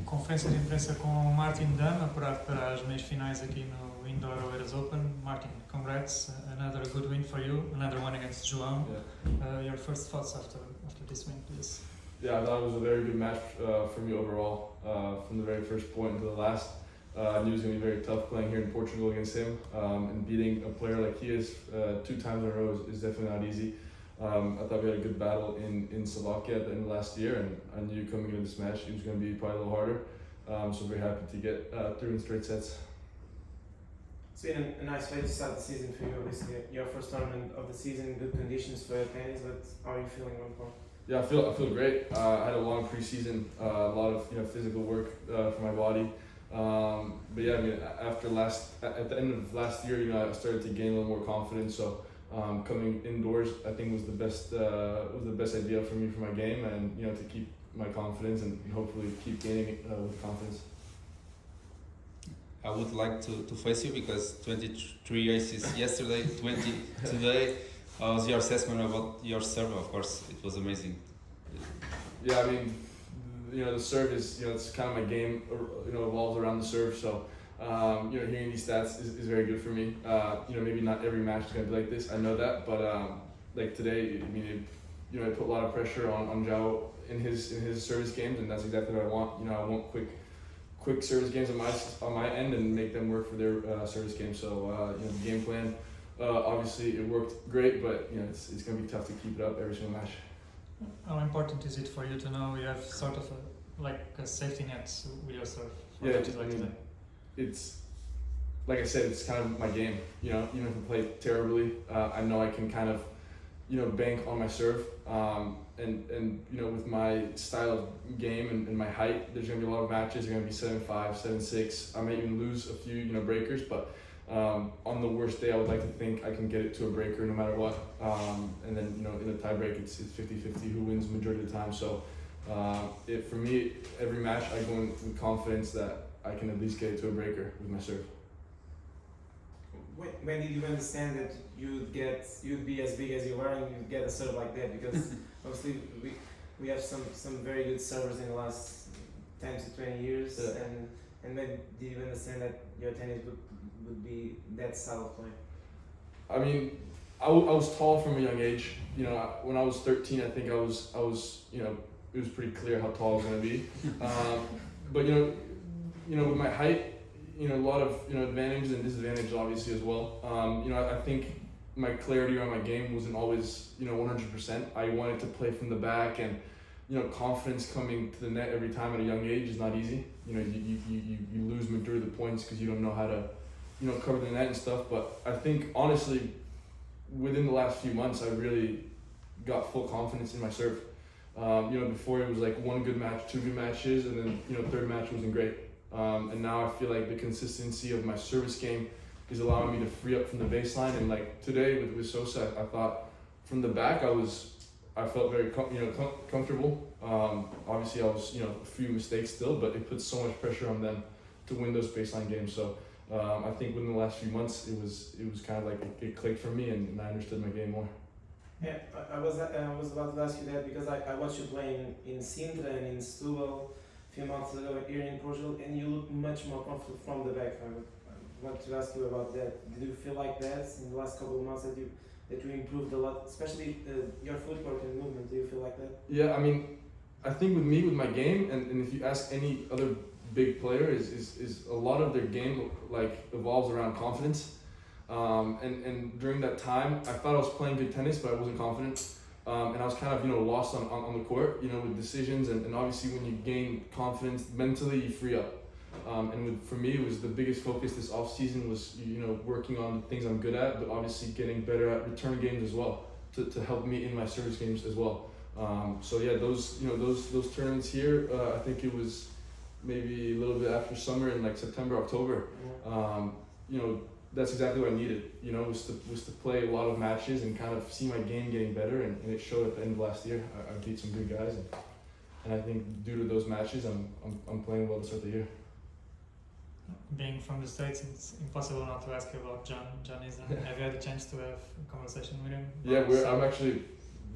Conferência de imprensa com o Martin Damm, apurado para as meias finais aqui no Indoor Oeiras Open. Martin, congrats, another good win for you, another one against João. Yeah. Your first thoughts after this win, please? Yeah, I thought it was a very good match for me overall. From the very first point until the last, I knew it was going to be very tough playing here in Portugal against him. And beating a player like he is 2 times in a row is definitely not easy. I thought we had a good battle in Slovakia at the end of last year, and I knew coming into this match it was going to be probably a little harder. So very happy to get through in straight sets. It's been a nice way to start the season for you, obviously. Your first tournament of the season, good conditions for your tennis, but how are you feeling on court? Yeah, I feel great. I had a long preseason, a lot of physical work for my body. But yeah, I mean, at the end of last year, I started to gain a little more confidence. So coming indoors, I think was the best idea for me for my game, and to keep my confidence and hopefully keep gaining it with confidence. I would like to face you because 23 aces yesterday, 20 today. How was your assessment about your serve? Of course, it was amazing. Yeah, I mean, the serve is, it's kind of my game, revolves around the serve. So, hearing these stats is very good for me. Maybe not every match is going to be like this. I know that, but like today, I mean, I put a lot of pressure on João in his service games, and that's exactly what I want. I want quick service games on my end and make them work for their service game. So, the game plan. Obviously, it worked great, but it's going to be tough to keep it up every single match. How important is it for you to know you have sort of a safety net with your serve? Yeah, it's like I said, it's kind of my game. Even if I play terribly, I know I can kind of bank on my serve. And with my style of game and my height, there's going to be a lot of matches. They're going to be 7-5, 7-6. I might even lose a few breakers, but on the worst day, I would like to think I can get it to a breaker no matter what. And then, in a tiebreak, it's 50-50 who wins majority of the time. So for me, every match, I go in with confidence that I can at least get it to a breaker with my serve. When did you understand that you'd be as big as you were and you'd get a serve like that? Because obviously we have some very good servers in the last 10 to 20 years. Yeah. And when did you understand that your tennis would be that style of play? I mean, I was tall from a young age. When I was 13, I think I was it was pretty clear how tall I was going to be. But with my height, a lot of advantages and disadvantages obviously as well. I think my clarity around my game wasn't always 100%. I wanted to play from the back, and confidence coming to the net every time at a young age is not easy. You lose majority of the points because you don't know how to cover the net and stuff. But I think honestly, within the last few months, I really got full confidence in my serve. Before it was like 1 good match, 2 good matches, and then third match wasn't great. And now I feel like the consistency of my service game is allowing me to free up from the baseline. And like today with Sosa, I thought from the back I felt very comfortable. Obviously I was a few mistakes still, but it puts so much pressure on them to win those baseline games. So I think within the last few months it was kind of like it clicked for me, and I understood my game more. Yeah, I was about to ask you that because I watched you play in Sintra and in Setúbal a few months ago here in Portugal, and you look much more comfortable from the back. I want to ask you about that. Did you feel like that in the last couple of months that you improved a lot, especially your footwork and movement? Do you feel like that? Yeah, I mean, I think with me, with my game, and if you ask any other big player, is a lot of their game evolves around confidence. And during that time, I thought I was playing good tennis, but I wasn't confident. And I was kind of lost on the court, with decisions, and obviously when you gain confidence mentally, you free up. For me, it was the biggest focus this off season was working on the things I'm good at, but obviously getting better at return games as well to help me in my service games as well. So yeah, those tournaments here, I think it was maybe a little bit after summer in like September, October. That's exactly what I needed. Was to play a lot of matches and kind of see my game getting better, and it showed at the end of last year. I beat some good guys, and I think due to those matches, I'm playing well to start the year. Being from the States, it's impossible not to ask you about John. John is. Have you had a chance to have a conversation with him? Yeah, I'm actually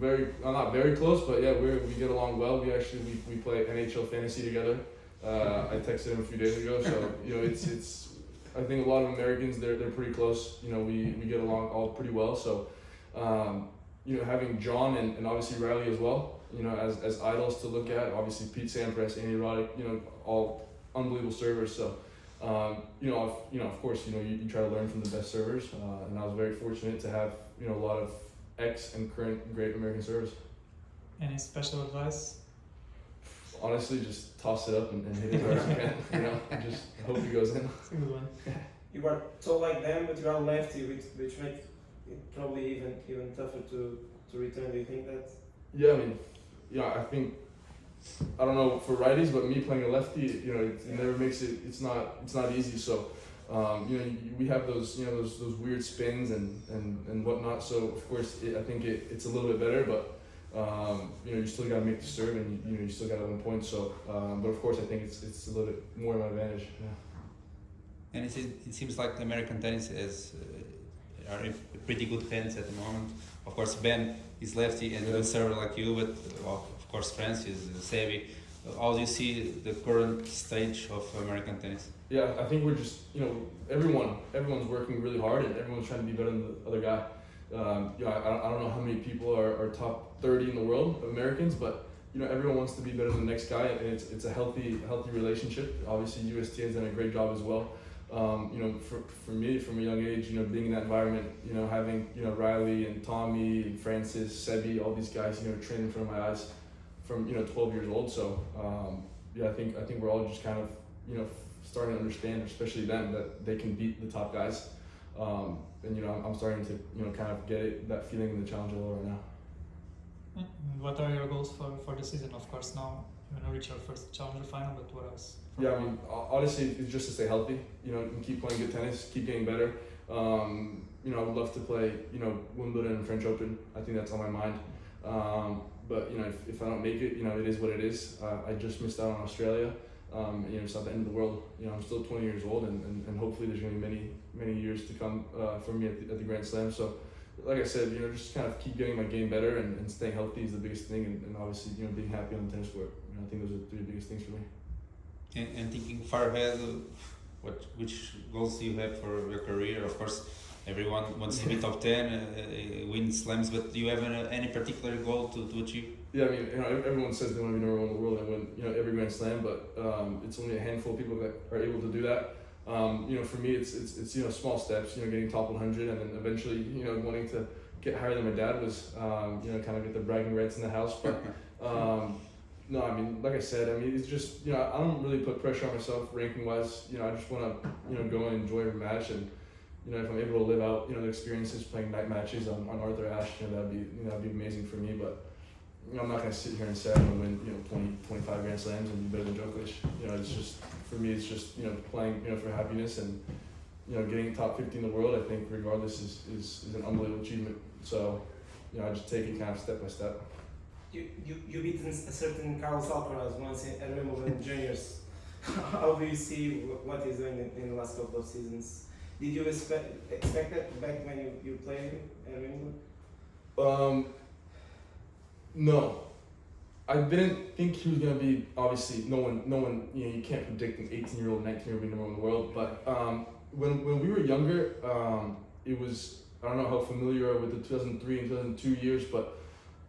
I'm not very close, but yeah, we get along well. We play NHL fantasy together. I texted him a few days ago, so you know it's. I think a lot of Americans they're pretty close. You know, we get along all pretty well. So, you know, having John and obviously Riley as well. You know, as idols to look at. Obviously Pete Sampras, Andy Roddick. You know, all unbelievable servers. So, you know, of course, you know, you try to learn from the best servers, and I was very fortunate to have you know a lot of ex and current great American servers. Any special advice? Honestly, just toss it up and hit it as hard as you can. You know, just hope it goes in. It's a good one. You are tall like them, but you are lefty, which makes it probably even tougher to return. Do you think that? Yeah, I mean, yeah, I think I don't know for righties, but me playing a lefty, you know, it never makes it. It's not easy. So, you know, we have those those weird spins and whatnot. So of course, I think it's a little bit better, but. You know, you still gotta make the serve, and you know, you still gotta win points. So, but of course, I think it's a little bit more of an advantage. Yeah. And it seems like the American tennis are in pretty good hands at the moment. Of course, Ben is lefty and a good server like you, but of course, Francis is savvy. How do you see the current stage of American tennis? Yeah, I think we're just everyone's working really hard, and everyone's trying to be better than the other guy. You know, I don't know how many people are top 30 in the world of Americans, but you know everyone wants to be better than the next guy, and it's a healthy relationship. Obviously, USTA has done a great job as well. You know, for me, from a young age, you know, being in that environment, you know, having you know Riley and Tommy and Francis, Sebi, all these guys, you know, train in front of my eyes from you know 12 years old. So yeah, I think we're all just kind of you know starting to understand, especially them, that they can beat the top guys. And you know, I'm starting to you know kind of get that feeling in the Challenger level right now. What are your goals for the season? Of course, now you're gonna reach your first Challenger final, but what else? Yeah, I mean, honestly, it's just to stay healthy. You know, and keep playing good tennis, keep getting better. You know, I would love to play you know Wimbledon and French Open. I think that's on my mind. But you know, if I don't make it, you know, it is what it is. I just missed out on Australia. You know, it's not the end of the world. You know, I'm still 20 years old, and hopefully there's going to be many years to come for me at the Grand Slam. So, like I said, you know, just kind of keep getting my game better and staying healthy is the biggest thing, and obviously, you know, being happy on the tennis court. You know, I think those are the three biggest things for me. And thinking far ahead, which goals do you have for your career? Of course, everyone wants to be top 10, win slams, but do you have any particular goal to achieve? Yeah, I mean, you know, everyone says they want to be number one in the world and win, you know, every Grand Slam, but it's only a handful of people that are able to do that. You know, for me, it's you know small steps. You know, getting top 100, and then eventually, you know, wanting to get higher than my dad was. You know, kind of get the bragging rights in the house. But no, I mean, like I said, I mean, it's just you know, I don't really put pressure on myself ranking wise. You know, I just want to you know go and enjoy every match, and you know, if I'm able to live out you know the experiences playing night matches on Arthur Ashe, you know, that'd be amazing for me. But you know, I'm not gonna sit here and say I'm gonna win, you know, 20, 25 Grand Slams and be better than Djokovic. You know, it's just for me, it's just you know playing, you know, for happiness and you know getting top 50 in the world. I think regardless is an unbelievable achievement. So, you know, I just take it kind of step by step. You beat a certain Carlos Alcaraz once at Wimbledon Juniors. How do you see what he's doing in the last couple of seasons? Did you expect that back when you played him at Wimbledon? No, I didn't think he was gonna be. Obviously, no one. You know, you can't predict an 18-year-old, 19-year-old being number one in the world. But when we were younger, it was. I don't know how familiar you are with the 2003 and 2002 years, but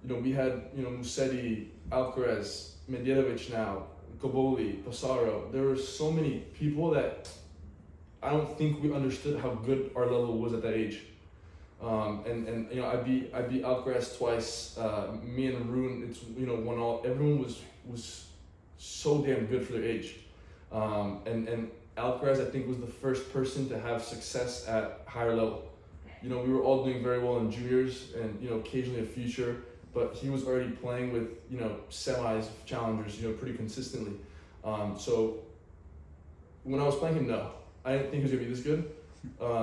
you know we had you know Musetti, Alcaraz, Medvedev now, Goboli, Passaro. There were so many people that I don't think we understood how good our level was at that age. And you know I beat Alcaraz twice. Me and Rune, it's you know won all. Everyone was so damn good for their age. And Alcaraz I think was the first person to have success at higher level. You know we were all doing very well in juniors and you know occasionally a future, but he was already playing with you know semis, challengers, you know pretty consistently. So when I was playing him, no, I didn't think he was gonna be this good,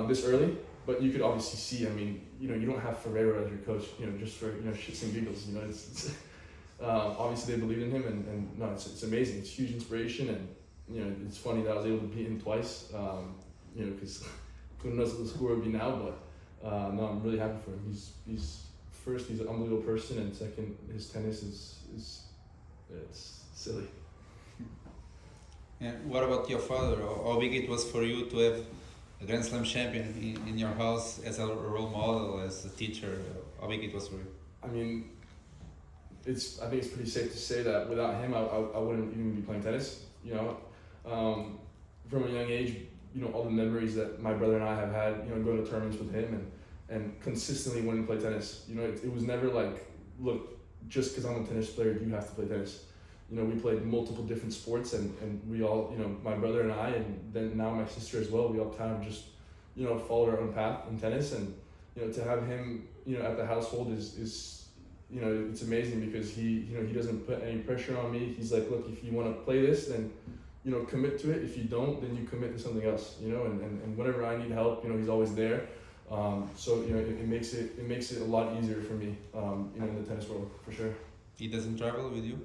this early. But you could obviously see. I mean, you know, you don't have Ferreira as your coach. You know, just for you know shits and giggles. You know, it's obviously they believed in him, and no, it's amazing. It's huge inspiration, and you know, it's funny that I was able to beat him twice. You know, because who knows what the score would be now? But no, I'm really happy for him. He's first, he's an unbelievable person, and second, his tennis is it's silly. And what about your father? How big it was for you to have a Grand Slam champion in your house as a role model, as a teacher? How big it was for you? I mean, I think it's pretty safe to say that without him, I wouldn't even be playing tennis. You know, from a young age, you know, all the memories that my brother and I have had, you know, going to tournaments with him and consistently wanting to play tennis. You know, it was never like, look, just because I'm a tennis player, you have to play tennis. You know, we played multiple different sports and we all, you know, my brother and I, and then now my sister as well, we all kind of just, you know, followed our own path in tennis. And, you know, to have him, you know, at the household is you know, it's amazing because he doesn't put any pressure on me. He's like, look, if you want to play this, then, you know, commit to it. If you don't, then you commit to something else, you know, and whenever I need help, you know, he's always there. So, you know, it makes it a lot easier for me, you know, in the tennis world, for sure. He doesn't travel with you?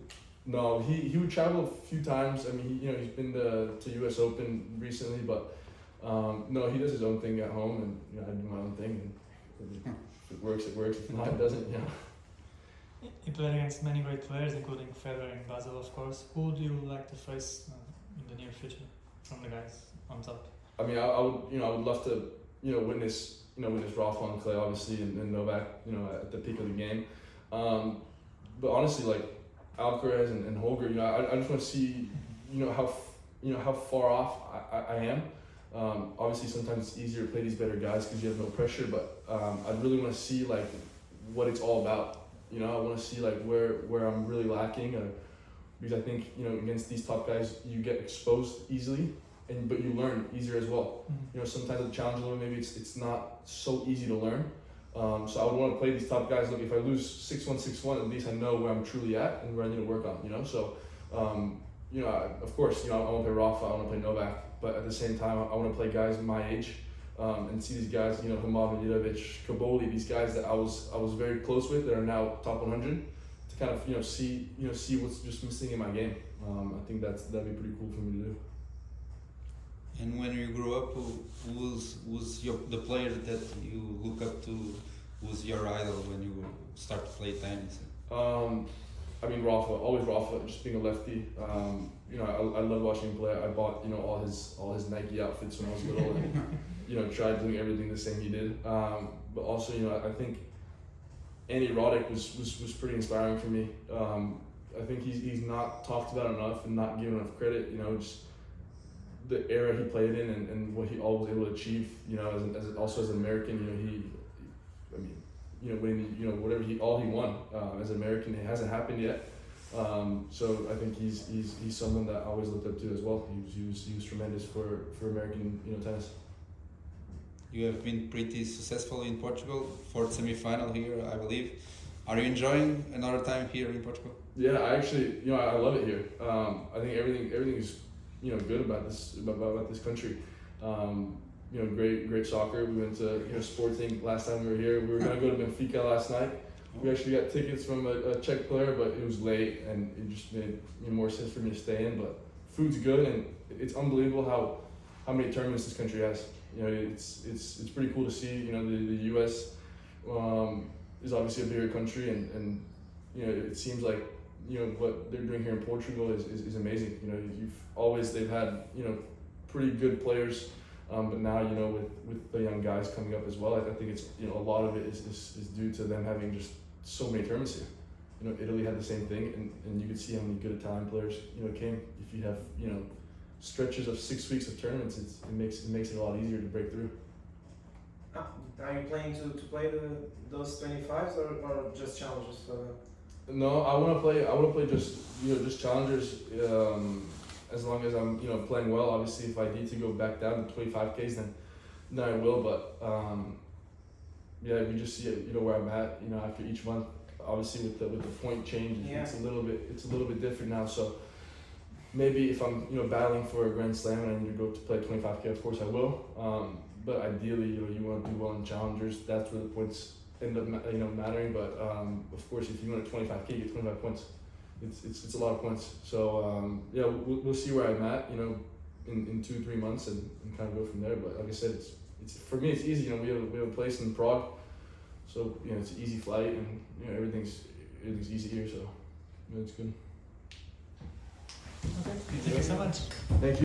No, he would travel a few times. I mean, he's been to US Open recently, but no, he does his own thing at home, and you know, I do my own thing. And if it works, it works. If not, it doesn't. You know. You played against many great players, including Federer and Basel, of course. Who would you like to face in the near future from the guys on top? I mean, I would love to, you know, witness Rafa and Clay, obviously, and Novak, you know, at the peak of the game. But honestly, like Alcaraz and Holger, you know, I just want to see, you know, how far off I am. Obviously, sometimes it's easier to play these better guys because you have no pressure. But I really want to see like what it's all about. You know, I want to see like where I'm really lacking, because I think, you know, against these top guys you get exposed easily, but you learn easier as well. Mm-hmm. You know, sometimes at the challenge level maybe it's not so easy to learn. So I would want to play these top guys. Look, if I lose 6-1, 6-1, at least I know where I'm truly at and where I need to work on. You know, so you know, of course, you know, I want to play Rafa, I want to play Novak, but at the same time, I want to play guys my age. And see these guys, you know, Hamad Milojevic, Kaboli, these guys that I was very close with that are now top 100, to kind of, you know, see what's just missing in my game. I think that'd be pretty cool for me to do. And when you grew up, who's the player that you look up to? Who's your idol when you start to play tennis? I mean, Rafa, always Rafa, just being a lefty. You know, I love watching him play. I bought, you know, all his Nike outfits when I was little, and you know, tried doing everything the same he did. But also, you know, I think Andy Roddick was pretty inspiring for me. I think he's not talked about enough and not given enough credit. You know, just the era he played in and what he all was able to achieve. You know, as an American, you know, I mean, you know, winning, you know, whatever he won as an American, it hasn't happened yet. So I think he's someone that I always looked up to as well. He was tremendous for American, you know, tennis. You have been pretty successful in Portugal, fourth semi-final here, I believe. Are you enjoying another time here in Portugal? Yeah, I actually, you know, I love it here. I think everything is, you know, good about this country. You know, great soccer. We went to, you know, Sporting last time we were here. We were gonna go to Benfica last night. We actually got tickets from a Czech player, but it was late and it just made, you know, more sense for me to stay in. But food's good and it's unbelievable how many tournaments this country has. You know, it's pretty cool to see. You know, the US is obviously a bigger country, and you know, it seems like, you know, what they're doing here in Portugal is amazing. You know, they've had, you know, pretty good players, but now, you know, with the young guys coming up as well, I think it's, you know, a lot of it is due to them having just so many tournaments here. You know, Italy had the same thing, and you could see how many good Italian players, you know, came. If you have, you know, stretches of 6 weeks of tournaments, it makes it a lot easier to break through. Are you planning to play those 25s or just challenges for the? No, I want to play just, you know, just challengers. As long as I'm, you know, playing well. Obviously, if I need to go back down to 25Ks, then I will. But yeah, we just see it, you know, where I'm at. You know, after each month, obviously with the point change, Yeah. it's a little bit different now. So maybe if I'm, you know, battling for a Grand Slam and I need to go to play 25K, of course I will. But ideally, you know, you want to do well in challengers. That's where the points end up, you know, mattering. But of course, if you win a 25K, you get 25 points. It's a lot of points. So yeah, we'll see where I'm at, you know, in 2-3 months and kind of go from there. But like I said, it's for me, it's easy. You know, we have a place in Prague, so you know, it's an easy flight, and you know, everything's easy here. So you know, it's good. Okay. you so much. Thank you.